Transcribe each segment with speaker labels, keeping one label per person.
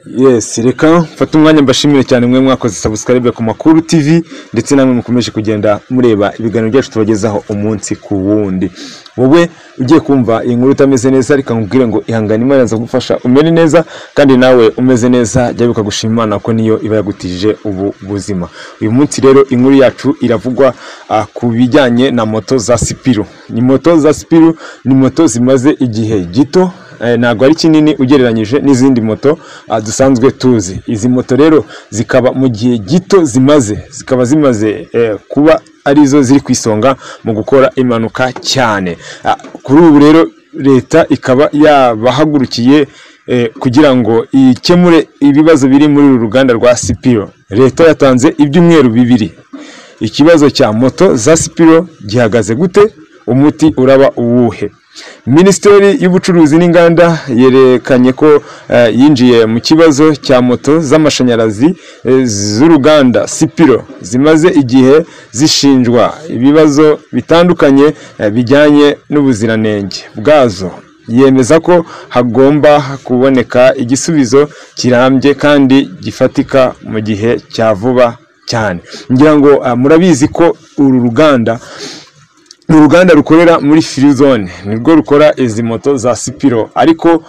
Speaker 1: Yes, reka mfata umwanya mbashimire cyane mwe mwakoze subscribe ku Makuru TV ndetse namwe mukomeje kugenda mureba ibiganiro byacu tubagezaho umunsi ku wundi. Wowe ugiye kumva inkuru utameze neza reka nkubwire ngo ihangane Imana iza gufasha umere neza kandi nawe umeze neza jya bikagushima Imana ko niyo iba yagutije ubu buzima. Uyu munsi rero inkuru yacu iravugwa ku bijyanye na moto za Sipiro. Ni moto za Sipiro, ni moto zimaze igihe gito ntabwo ari kinini ugereranyije n'izindi moto dusanzwe tuzi. Izi moto rero zikaba mu gihe gito zimaze kuba arizo ziri kwisonga mu gukora impanuka cyane. Kuri ubu rero leta ikaba yabahagurukiye kugira ngo ikemure ibibazo biri muri uru ruganda rwa Sipiro. Leta yatanze ibyumweru 2. Ikibazo cya moto za Sipiro gihagaze gute? Umuti uraba uwuhe? Minisiteri y'ubucuruzi n'inganda yerekanye ko yinjiye mu kibazo cya moto z'amashanyarazi z'uruganda Sipiro zimaze igihe zishinjwa ibibazo bitandukanye bijyanye n'ubuziranenge bwazo. Yemeza ko hagomba kuboneka igisubizo kirambye kandi gifatika mu gihe cya vuba cyane. Ngira ngo murabizi ko uru ruganda rukorera muri Free Zone, nirwo rukora izi moto za Sipiro, ariko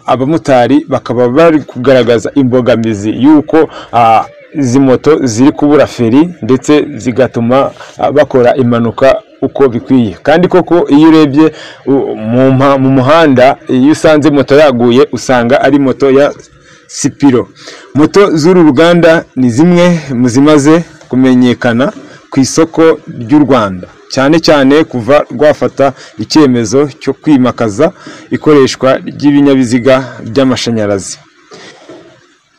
Speaker 1: abamotari bakaba bari kugaragaza imbogamizi yuko izi moto ziri kubura feri ndetse zigatuma bakora impanuka uko bikwiye. Kandi koko iyo urebye mu muhanda, iyo usanze moto yaguye usanga ari moto ya Sipiro. Moto z'uru ruganda ni zimwe mu zimaze kumenyekana ku isoko ry'u Rwanda, cyane kuva rwafata icyemezo cyo kwimakaza ikoreshwa ry'ibinyabiziga by'amashanyarazi.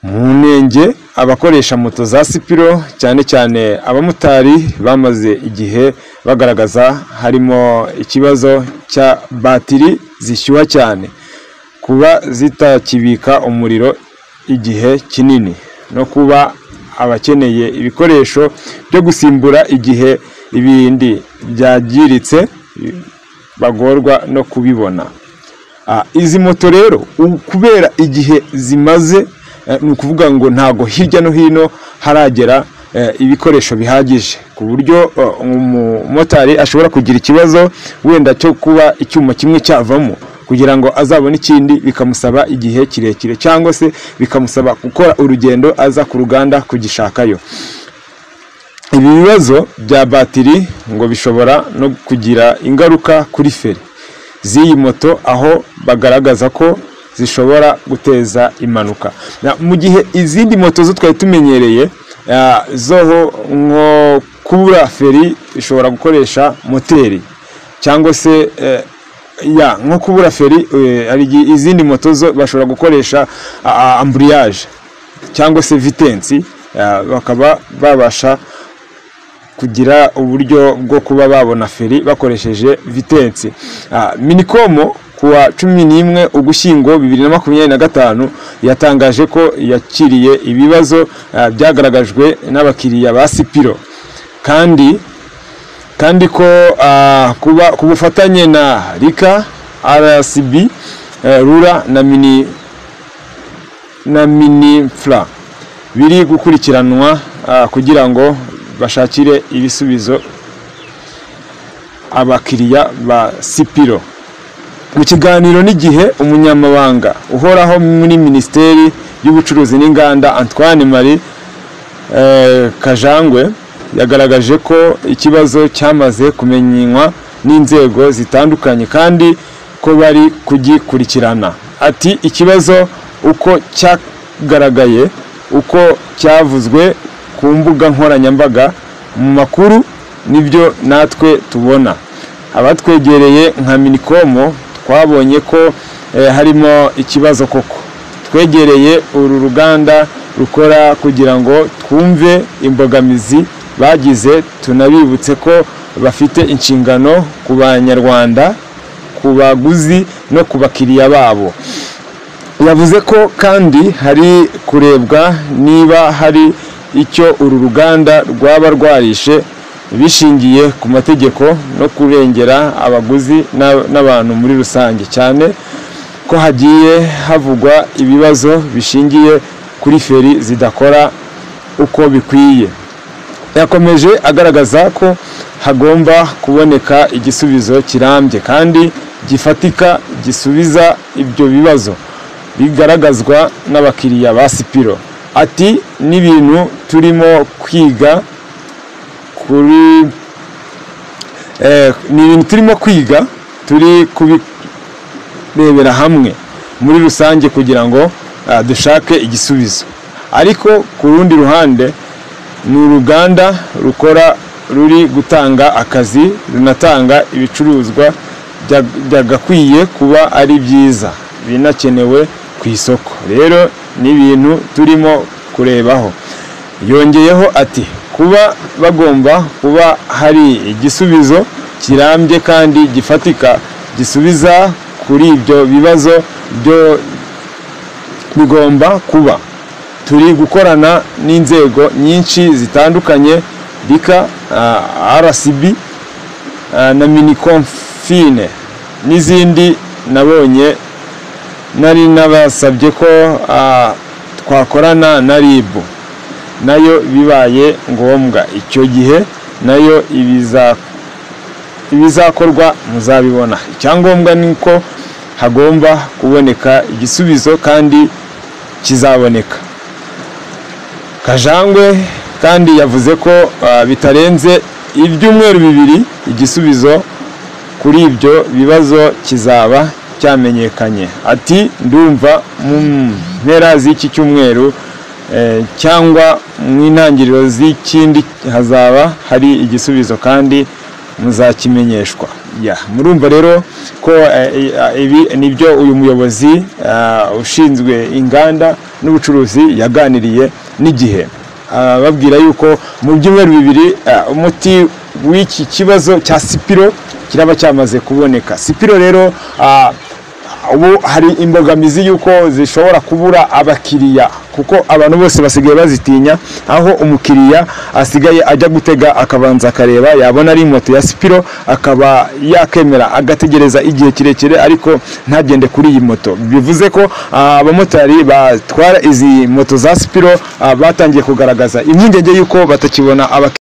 Speaker 1: Mu ntege abakoresha moto za Sipiro cyane abamotari bamaze igihe bagaragaza harimo ikibazo cya batiri zishyuha cyane, kuba zitakibika umuriro igihe kinini, no kuba abakeneye ibikoresho byo gusimbura igihe ibindi byagiritse bagorwa no kubibona. Izi moto rero kubera igihe zimaze, ni ukuvuga ngo ntago hirya no hino haragera ibikoresho bihagije ku buryo umumotari ashobora kugira ikibazo wenda cyo kuba icyuma kimwe cyavamo, kugira ngo azabone ikindi bikamusaba igihe kirekire, cyangwa se bikamusaba gukora urugendo aza ku ruganda kugishakayo. Ibi bibazo bya batiri ngo bishobora no kugira ingaruka kuri feri z'iyi moto, aho bagaragaza ko zishobora guteza impanuka. Mu gihe izindi moto zo twari tumenyereye zoho nko kubura feri bishobora gukoresha moteri, cyangwa se nko kubura feri izindi moto zo bashobora gukoresha ambriyage cyangwa se vitensi, bakaba babasha kugira uburyo bwo kuba babona feri bakoresheje vitensi. Minikomo kuwa 11 Ugushyingo 2025 yatangaje ko yakiriye ibibazo byagaragajwe n'abakiriya ba Sipiro, kandi ko ku bufatanye na Rika, RCB, Rura na Minifra biri gukurikiranwa kugira ngo bashakire ibisubizo abakiriya ba Sipiro. Mu kiganiro n'igihe, umunyamabanga uhoraho muri Minisiteri y'ubucuruzi n'inganda Antoine Marie Kajangwe yagaragaje ko ikibazo cyamaze kumenywa n'inzego zitandukanye kandi ko bari kugikurikirana. Ati ikibazo uko cyagaragaye, uko cyavuzwe ku mbuga nkoranyambaga, mu makuru nibyo natwe tubona. Abatwegereye nka Minikomo twabonye ko harimo ikibazo koko. Twegereye uru ruganda rukora kugira ngo twumve imbogamizi bagize, tunabibutse ko bafite inshingano ku banyarwanda, ku baguzi no ku bakiriya babo. Yavuze ko kandi hari kurebwa niba hari icyo uru ruganda rwaba rwarishe bishingiye ku mategeko no kurengera abaguzi n'abantu muri rusange, cyane ko hagiye havugwa ibibazo bishingiye kuri feri zidakora uko bikwiye. Yakomeje agaragaza ko hagomba kuboneka igisubizo kirambye kandi gifatika gisubiza ibyo bibazo bigaragazwa n'abakiriya ba Sipiro. Ati n'ibintu turimo kwiga turi kubirebera hamwe muri rusange kugira ngo dushake igisubizo. Ariko ku rundi ruhande ni uruganda ruri gutanga akazi, runatanga ibicuruzwa byagakwiye kuba ari byiza binakenewe ku isoko. Rero ni ibintu turimo kurebaho. Yongeyeho ati kuba bagomba kuba hari igisubizo kirambye kandi gifatika gisubiza kuri ibyo bibazo byo bigomba kuba. Turi gukorana n'inzego nyinshi zitandukanye bika RCB na Miniconfine n'izindi. Nabonye nari nabasabye ko twakorana na RIB nayo bibaye ngombwa. Icyo gihe nayo ibizakorwa muzabibona. Icyangombwa ni ko hagomba kuboneka igisubizo kandi kizaboneka. Kajangwe kandi yavuze ko bitarenze ibyumweru 2 igisubizo kuri ibyo bibazo kizaba cyamenyekanye. Ati ndumva mu mpera z'iki cyumweru cyangwa mu intangiriro z'ikindi hazaba hari igisubizo kandi muzakimenyeshwa. Murumva rero ko ibi nibyo uyu muyobozi ushinzwe inganda n'ubucuruzi yaganiriye n'Igihe, babwira yuko mu byumweru 2 umuti w'iki kibazo cya Sipiro kiraba cyamaze kuboneka. Sipiro rero ubu hari imbogamizi yuko zishobora kubura abakiriya kuko abantu bose basigaye bazitinya, aho umukiriya asigaye ajya gutega akabanza akareba yabona ari moto ya Sipiro akaba yakemera agategereza igihe kirekire ariko ntagende kuri iyi moto. Bivuze ko abamotari batwara izi moto za Sipiro batangiye kugaragaza impungenge yuko batakibona abakiriya.